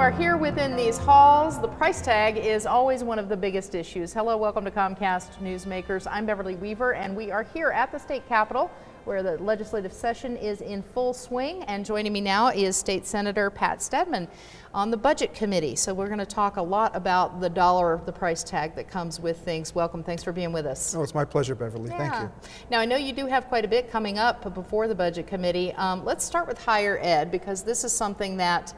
are here within these halls, the price tag is always one of the biggest issues. Hello, welcome to Comcast Newsmakers. I'm Beverly Weaver, and we are here at the state capitol where the legislative session is in full swing. And joining me now is State Senator Pat Steadman on the Budget Committee. So we're going to talk a lot about the dollar, the price tag that comes with things. Welcome. Thanks for being with us. Oh, it's my pleasure, Beverly. Yeah. Thank you. Now, I know you do have quite a bit coming up before the Budget Committee. Let's start with higher ed, because this is something that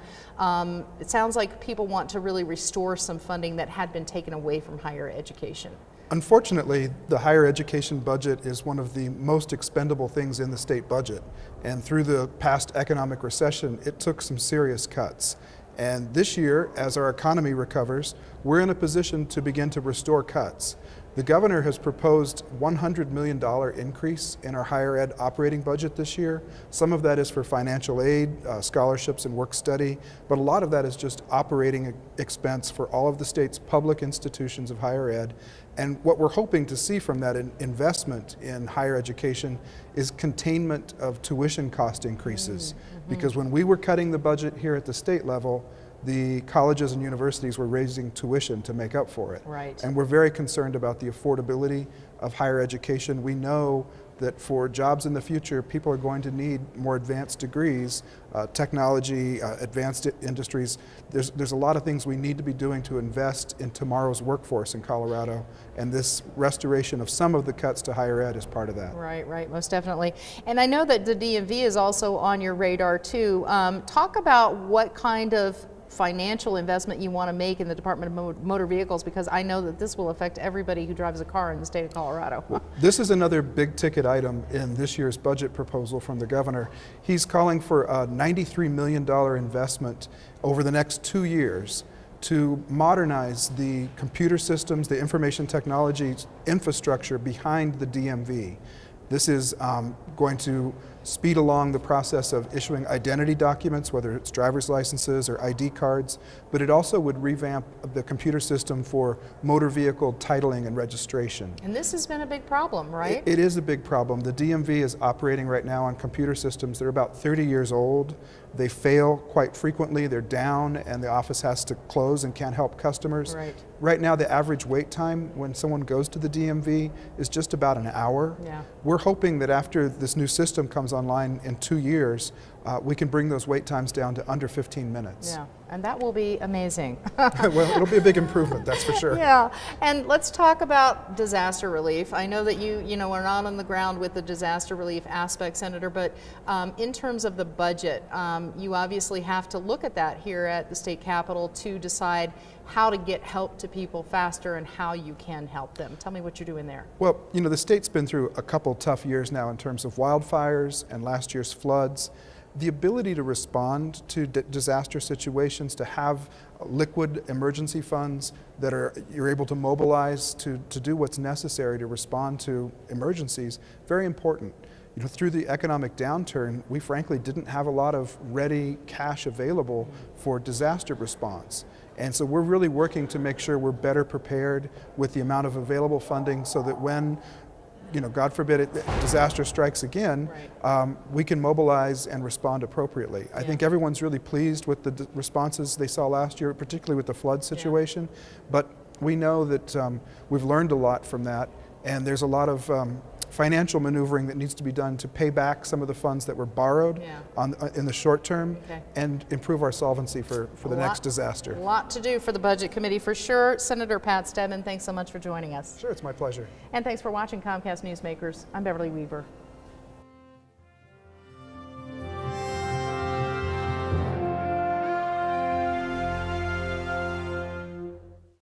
it sounds like people want to really restore some funding that had been taken away from higher education. Unfortunately, the higher education budget is one of the most expendable things in the state budget. And through the past economic recession, it took some serious cuts. And this year, as our economy recovers, we're in a position to begin to restore cuts. The governor has proposed $100 million increase in our higher ed operating budget this year. Some of that is for financial aid, scholarships, and work study, but a lot of that is just operating expense for all of the state's public institutions of higher ed. And what we're hoping to see from that investment in higher education is containment of tuition cost increases. Because when we were cutting the budget here at the state level, the colleges and universities were raising tuition to make up for it. Right. And we're very concerned about the affordability of higher education. We know that for jobs in the future, people are going to need more advanced degrees, technology, advanced industries. There's a lot of things we need to be doing to invest in tomorrow's workforce in Colorado, and this restoration of some of the cuts to higher ed is part of that. Right, most definitely. And I know that the DMV is also on your radar too. Talk about what kind of financial investment you want to make in the Department of Motor Vehicles, because I know that this will affect everybody who drives a car in the state of Colorado. Well, this is another big ticket item in this year's budget proposal from the governor. He's calling for a $93 million investment over the next 2 years to modernize the computer systems, the information technology infrastructure behind the DMV. This is going to speed along the process of issuing identity documents, whether it's driver's licenses or ID cards, but it also would revamp the computer system for motor vehicle titling and registration. And this has been a big problem, right? It is a big problem. The DMV is operating right now on computer systems that are about 30 years old. They fail quite frequently, they're down, and the office has to close and can't help customers. Right now, the average wait time when someone goes to the DMV is just about an hour. Yeah. We're hoping that after this new system comes online in 2 years, we can bring those wait times down to under 15 minutes. Yeah, and that will be amazing. Well, it'll be a big improvement, that's for sure. Yeah, and let's talk about disaster relief. I know that you know, are not on the ground with the disaster relief aspect, Senator, but in terms of the budget, you obviously have to look at that here at the state capitol to decide how to get help to people faster and how you can help them. Tell me what you're doing there. Well, you know, the state's been through a couple tough years now in terms of wildfires and last year's floods. The ability to respond to disaster situations, to have liquid emergency funds that you're able to mobilize to do what's necessary to respond to emergencies, very important. You know, through the economic downturn, we frankly didn't have a lot of ready cash available for disaster response. And so we're really working to make sure we're better prepared with the amount of available funding so that when, you know, God forbid, disaster strikes again, we can mobilize and respond appropriately. I think everyone's really pleased with the responses they saw last year, particularly with the flood situation. But we know that we've learned a lot from that, and there's a lot of financial maneuvering that needs to be done to pay back some of the funds that were borrowed in the short term and improve our solvency for the next disaster. A lot to do for the Budget Committee for sure. Senator Pat Steadman, thanks so much for joining us. Sure, it's my pleasure. And thanks for watching Comcast Newsmakers. I'm Beverly Weaver.